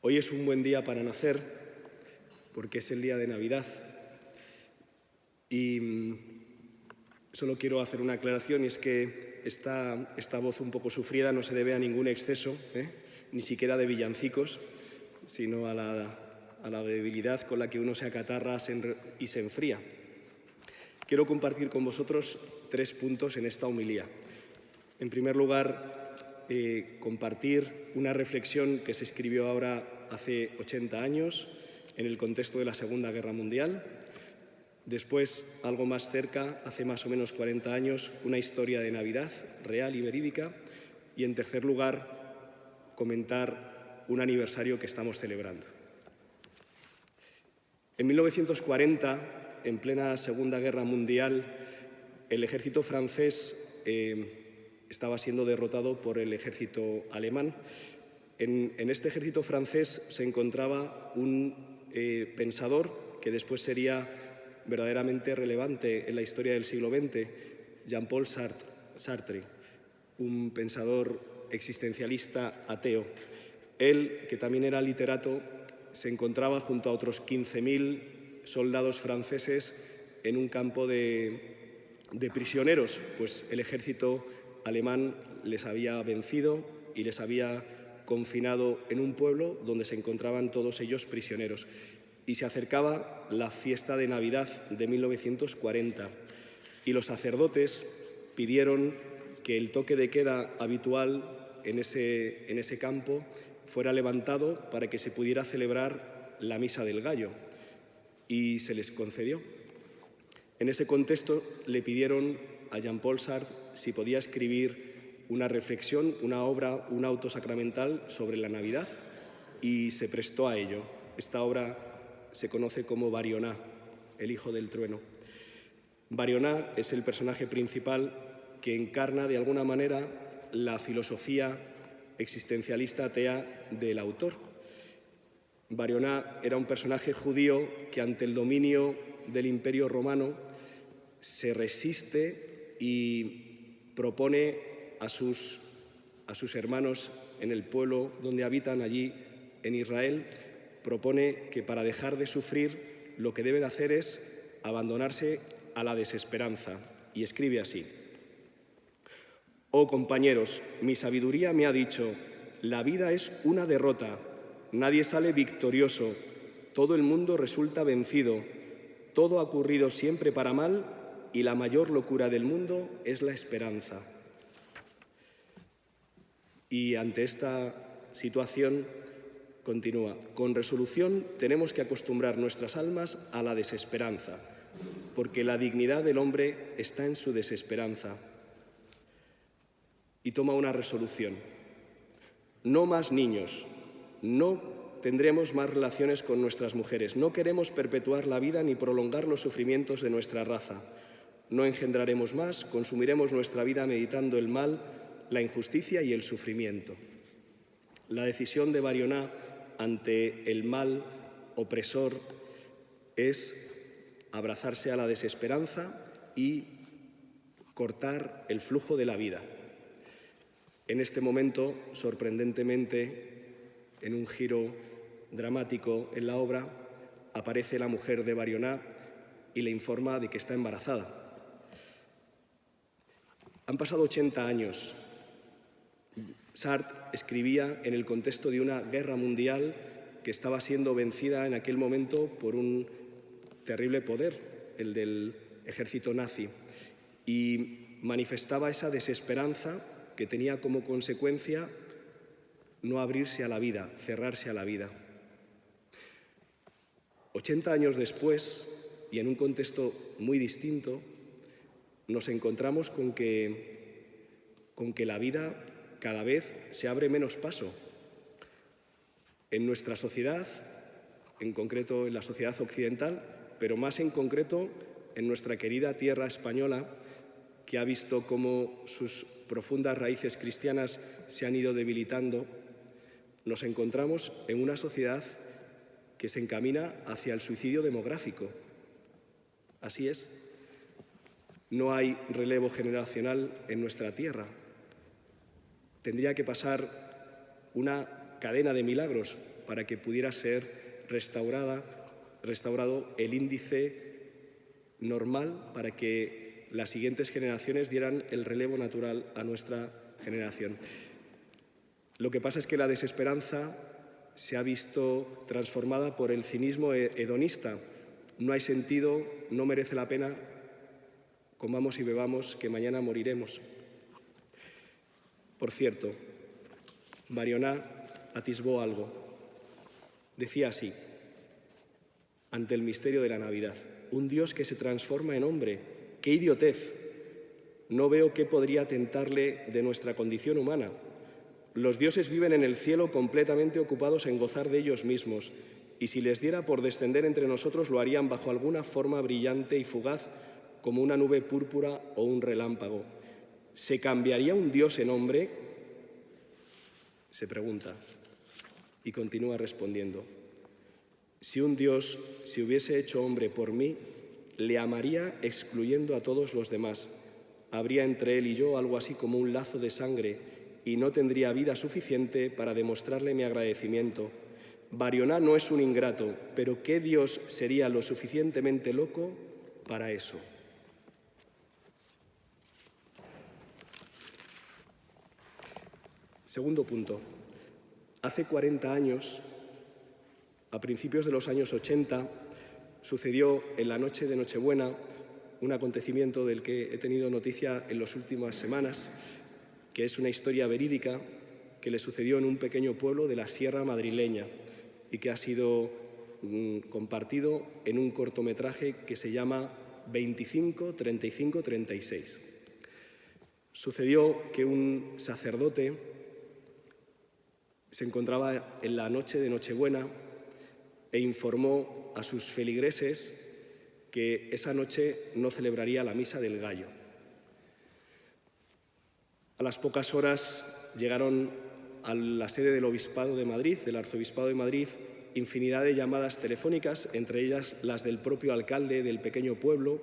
Hoy es un buen día para nacer, porque es el día de Navidad. Y solo quiero hacer una aclaración, y es que esta voz un poco sufrida no se debe a ningún exceso, ni siquiera de villancicos, sino a la debilidad con la que uno se acatarra y se enfría. Quiero compartir con vosotros 3 puntos en esta homilía. En primer lugar, compartir una reflexión que se escribió ahora hace 80 años en el contexto de la Segunda Guerra Mundial. Después, algo más cerca, hace más o menos 40 años, una historia de Navidad real y verídica. Y en tercer lugar, comentar un aniversario que estamos celebrando. En 1940, en plena Segunda Guerra Mundial, el ejército francés estaba siendo derrotado por el ejército alemán. En este ejército francés se encontraba un pensador que después sería verdaderamente relevante en la historia del siglo XX, Jean-Paul Sartre, un pensador existencialista ateo. Él, que también era literato, se encontraba junto a otros 15.000 soldados franceses en un campo de prisioneros, pues el ejército alemán les había vencido y les había confinado en un pueblo donde se encontraban todos ellos prisioneros. Y se acercaba la fiesta de Navidad de 1940 y los sacerdotes pidieron que el toque de queda habitual en ese campo fuera levantado para que se pudiera celebrar la Misa del Gallo, y se les concedió. En ese contexto le pidieron a Jean-Paul Sartre si podía escribir una reflexión, una obra, un auto sacramental sobre la Navidad, y se prestó a ello. Esta obra se conoce como Barioná, el hijo del trueno. Barioná es el personaje principal que encarna de alguna manera la filosofía existencialista atea del autor. Barioná era un personaje judío que ante el dominio del Imperio Romano se resiste y propone a sus hermanos en el pueblo donde habitan, allí en Israel, propone que para dejar de sufrir lo que deben hacer es abandonarse a la desesperanza, y escribe así: «Oh compañeros, mi sabiduría me ha dicho, la vida es una derrota, nadie sale victorioso, todo el mundo resulta vencido, todo ha ocurrido siempre para mal y la mayor locura del mundo es la esperanza». Y ante esta situación continúa: «Con resolución tenemos que acostumbrar nuestras almas a la desesperanza, porque la dignidad del hombre está en su desesperanza». Y toma una resolución: no más niños, no tendremos más relaciones con nuestras mujeres, no queremos perpetuar la vida ni prolongar los sufrimientos de nuestra raza, no engendraremos más, consumiremos nuestra vida meditando el mal, la injusticia y el sufrimiento. La decisión de Barioná ante el mal opresor es abrazarse a la desesperanza y cortar el flujo de la vida. En este momento, sorprendentemente, en un giro dramático en la obra, aparece la mujer de Barioná y le informa de que está embarazada. Han pasado 80 años. Sartre escribía en el contexto de una guerra mundial que estaba siendo vencida en aquel momento por un terrible poder, el del ejército nazi, y manifestaba esa desesperanza que tenía como consecuencia no abrirse a la vida, cerrarse a la vida. 80 años después, y en un contexto muy distinto, nos encontramos con que la vida cada vez se abre menos paso. En nuestra sociedad, en concreto en la sociedad occidental, pero más en concreto en nuestra querida tierra española, que ha visto cómo sus profundas raíces cristianas se han ido debilitando, nos encontramos en una sociedad que se encamina hacia el suicidio demográfico. Así es. No hay relevo generacional en nuestra tierra. Tendría que pasar una cadena de milagros para que pudiera ser restaurado el índice normal, para que las siguientes generaciones dieran el relevo natural a nuestra generación. Lo que pasa es que la desesperanza se ha visto transformada por el cinismo hedonista. No hay sentido, no merece la pena, comamos y bebamos, que mañana moriremos. Por cierto, Barioná atisbó algo. Decía así, ante el misterio de la Navidad: un Dios que se transforma en hombre, ¡qué idiotez! No veo qué podría tentarle de nuestra condición humana. Los dioses viven en el cielo completamente ocupados en gozar de ellos mismos, y si les diera por descender entre nosotros lo harían bajo alguna forma brillante y fugaz, como una nube púrpura o un relámpago. ¿Se cambiaría un Dios en hombre?, se pregunta, y continúa respondiendo. Si un Dios se hubiese hecho hombre por mí, le amaría excluyendo a todos los demás. Habría entre él y yo algo así como un lazo de sangre, y no tendría vida suficiente para demostrarle mi agradecimiento. Barioná no es un ingrato, pero ¿qué Dios sería lo suficientemente loco para eso? Segundo punto. Hace 40 años, a principios de los años 80, sucedió en la noche de Nochebuena un acontecimiento del que he tenido noticia en las últimas semanas, que es una historia verídica que le sucedió en un pequeño pueblo de la Sierra madrileña y que ha sido compartido en un cortometraje que se llama 25, 35, 36. Sucedió que un sacerdote se encontraba en la noche de Nochebuena e informó a sus feligreses que esa noche no celebraría la Misa del Gallo. A las pocas horas llegaron a la sede del Obispado de Madrid, del Arzobispado de Madrid, infinidad de llamadas telefónicas, entre ellas las del propio alcalde del pequeño pueblo,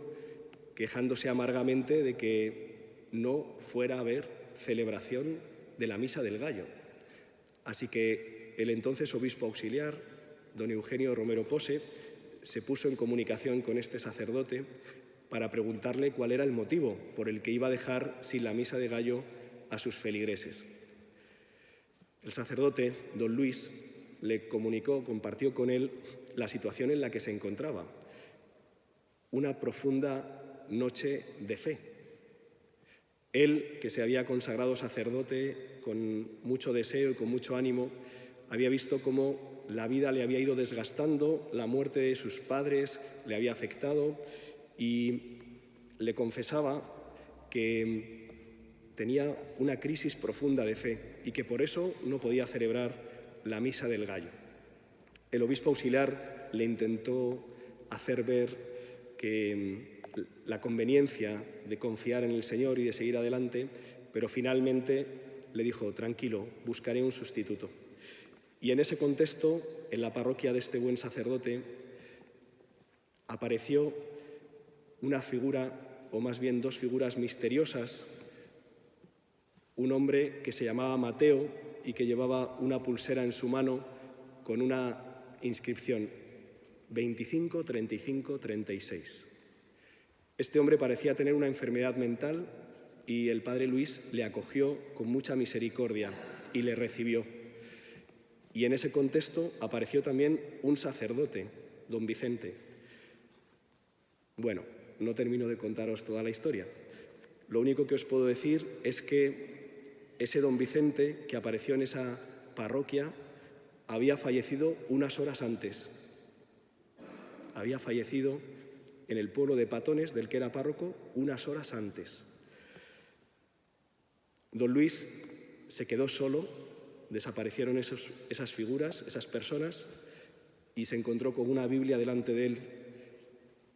quejándose amargamente de que no fuera a haber celebración de la Misa del Gallo. Así que el entonces obispo auxiliar, don Eugenio Romero Pose, se puso en comunicación con este sacerdote para preguntarle cuál era el motivo por el que iba a dejar sin la Misa de Gallo a sus feligreses. El sacerdote, don Luis, le compartió con él la situación en la que se encontraba. Una profunda noche de fe. Él, que se había consagrado sacerdote con mucho deseo y con mucho ánimo, había visto cómo la vida le había ido desgastando, la muerte de sus padres le había afectado y le confesaba que tenía una crisis profunda de fe y que por eso no podía celebrar la Misa del Gallo. El obispo auxiliar le intentó hacer ver que la conveniencia de confiar en el Señor y de seguir adelante, pero finalmente le dijo: tranquilo, buscaré un sustituto. Y en ese contexto, en la parroquia de este buen sacerdote, apareció una figura, o más bien dos figuras misteriosas, un hombre que se llamaba Mateo y que llevaba una pulsera en su mano con una inscripción: 25, 35, 36. Este hombre parecía tener una enfermedad mental y el padre Luis le acogió con mucha misericordia y le recibió. Y en ese contexto apareció también un sacerdote, don Vicente. Bueno, no termino de contaros toda la historia. Lo único que os puedo decir es que ese don Vicente que apareció en esa parroquia había fallecido unas horas antes. Había fallecido en el pueblo de Patones, del que era párroco, unas horas antes. Don Luis se quedó solo, desaparecieron esas figuras, esas personas, y se encontró con una Biblia delante de él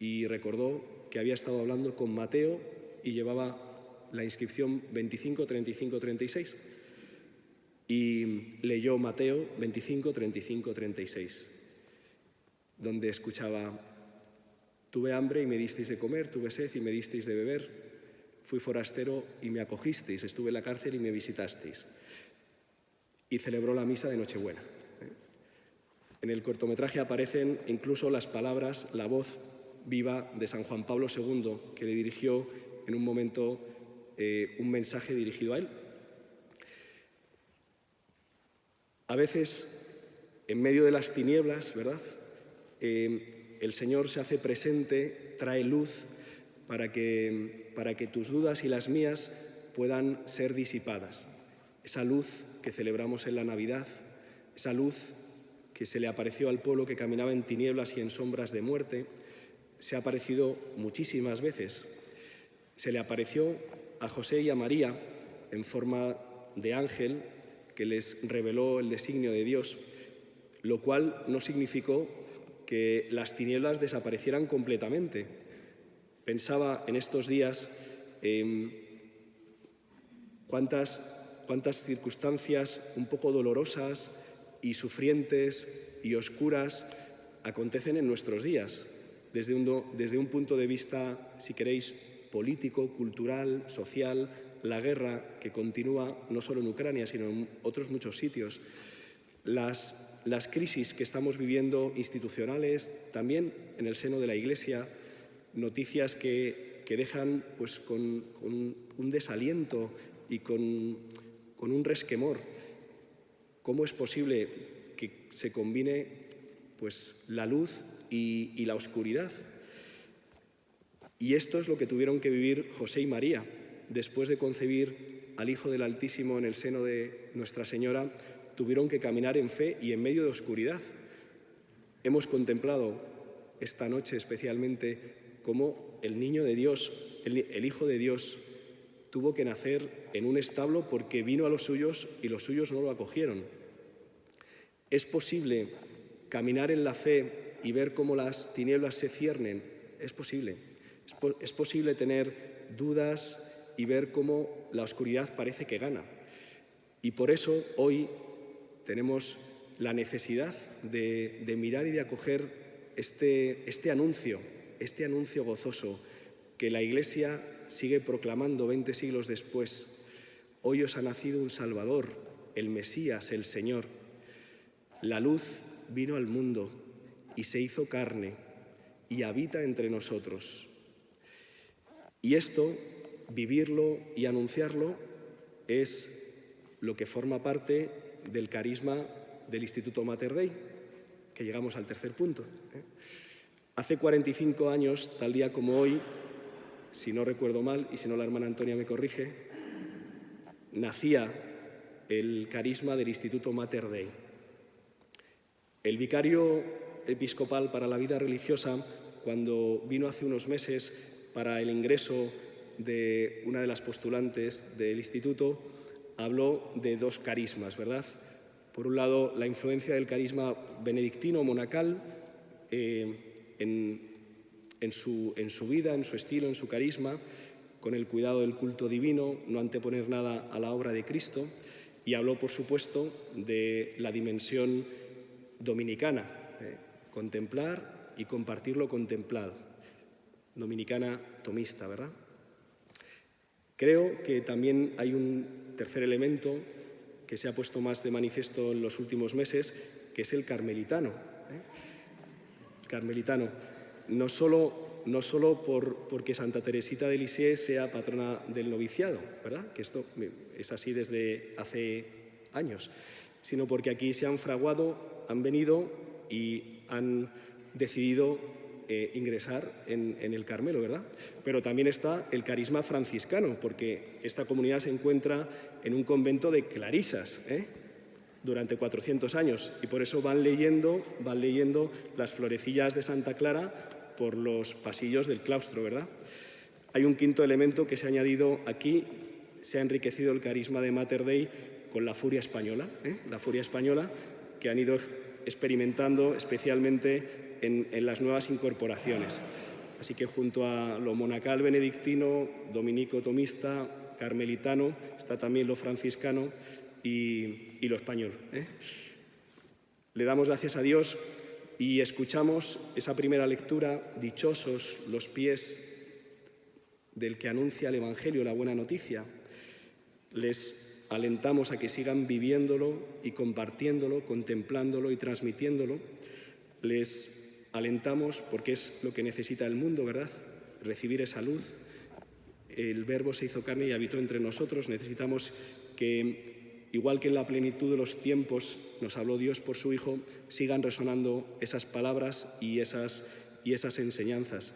y recordó que había estado hablando con Mateo y llevaba la inscripción 25, 35, 36. Y leyó Mateo 25, 35, 36, donde escuchaba: tuve hambre y me disteis de comer, tuve sed y me disteis de beber, fui forastero y me acogisteis, estuve en la cárcel y me visitasteis. Y celebró la misa de Nochebuena. En el cortometraje aparecen incluso las palabras, la voz viva de San Juan Pablo II, que le dirigió en un momento un mensaje dirigido a él. A veces, en medio de las tinieblas, ¿verdad?, el Señor se hace presente, trae luz para que tus dudas y las mías puedan ser disipadas. Esa luz que celebramos en la Navidad, esa luz que se le apareció al pueblo que caminaba en tinieblas y en sombras de muerte, se ha aparecido muchísimas veces. Se le apareció a José y a María en forma de ángel que les reveló el designio de Dios, lo cual no significó que las tinieblas desaparecieran completamente. Pensaba en estos días cuántas circunstancias un poco dolorosas y sufrientes y oscuras acontecen en nuestros días, desde un punto de vista, si queréis, político, cultural, social, la guerra que continúa no solo en Ucrania, sino en otros muchos sitios, las crisis que estamos viviendo institucionales, también en el seno de la Iglesia, noticias que dejan pues, con un desaliento y con un resquemor. ¿Cómo es posible que se combine pues, la luz y la oscuridad? Y esto es lo que tuvieron que vivir José y María. Después de concebir al Hijo del Altísimo en el seno de Nuestra Señora, tuvieron que caminar en fe y en medio de oscuridad. Hemos contemplado esta noche especialmente cómo el niño de Dios, el Hijo de Dios, tuvo que nacer en un establo porque vino a los suyos y los suyos no lo acogieron. ¿Es posible caminar en la fe y ver cómo las tinieblas se ciernen? Es posible. Es posible tener dudas y ver cómo la oscuridad parece que gana. Y por eso hoy tenemos la necesidad de mirar y de acoger este anuncio gozoso que la Iglesia sigue proclamando 20 siglos después. Hoy os ha nacido un Salvador, el Mesías, el Señor. La luz vino al mundo y se hizo carne y habita entre nosotros. Y esto, vivirlo y anunciarlo, es lo que forma parte del carisma del Instituto Mater Dei, que llegamos al tercer punto. Hace 45 años, tal día como hoy, si no recuerdo mal, y si no la hermana Antonia me corrige, nacía el carisma del Instituto Mater Dei. El vicario episcopal para la vida religiosa, cuando vino hace unos meses para el ingreso de una de las postulantes del instituto, habló de dos carismas, ¿verdad? Por un lado, la influencia del carisma benedictino monacal en su vida, en su estilo, en su carisma, con el cuidado del culto divino, no anteponer nada a la obra de Cristo, y habló, por supuesto, de la dimensión dominicana, contemplar y compartir lo contemplado. Dominicana tomista, ¿verdad? Creo que también hay un tercer elemento que se ha puesto más de manifiesto en los últimos meses, que es el carmelitano. El carmelitano, no solo porque Santa Teresita de Lisieux sea patrona del noviciado, ¿verdad? Que esto es así desde hace años, sino porque aquí se han fraguado, han venido y han decidido ingresar en el Carmelo, ¿verdad? Pero también está el carisma franciscano, porque esta comunidad se encuentra en un convento de clarisas, durante 400 años, y por eso van leyendo las florecillas de Santa Clara por los pasillos del claustro, ¿verdad? Hay un quinto elemento que se ha añadido aquí, se ha enriquecido el carisma de Mater Dei con la furia española, la furia española que han ido experimentando especialmente en las nuevas incorporaciones. Así que junto a lo monacal benedictino, dominico tomista, carmelitano, está también lo franciscano y lo español. Le damos gracias a Dios y escuchamos esa primera lectura, dichosos los pies del que anuncia el Evangelio, la buena noticia. Les alentamos a que sigan viviéndolo y compartiéndolo, contemplándolo y transmitiéndolo. Les alentamos porque es lo que necesita el mundo, ¿verdad? Recibir esa luz. El Verbo se hizo carne y habitó entre nosotros. Necesitamos que, igual que en la plenitud de los tiempos nos habló Dios por su Hijo, sigan resonando esas palabras y esas enseñanzas.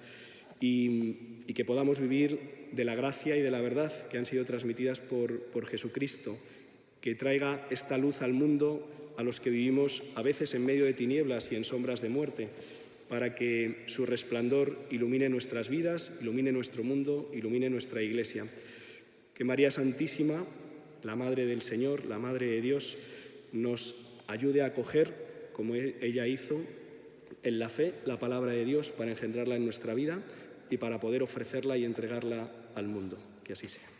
Y que podamos vivir de la gracia y de la verdad que han sido transmitidas por Jesucristo, que traiga esta luz al mundo a los que vivimos a veces en medio de tinieblas y en sombras de muerte, para que su resplandor ilumine nuestras vidas, ilumine nuestro mundo, ilumine nuestra Iglesia. Que María Santísima, la Madre del Señor, la Madre de Dios, nos ayude a acoger, como ella hizo, en la fe, la palabra de Dios para engendrarla en nuestra vida y para poder ofrecerla y entregarla al mundo. Que así sea.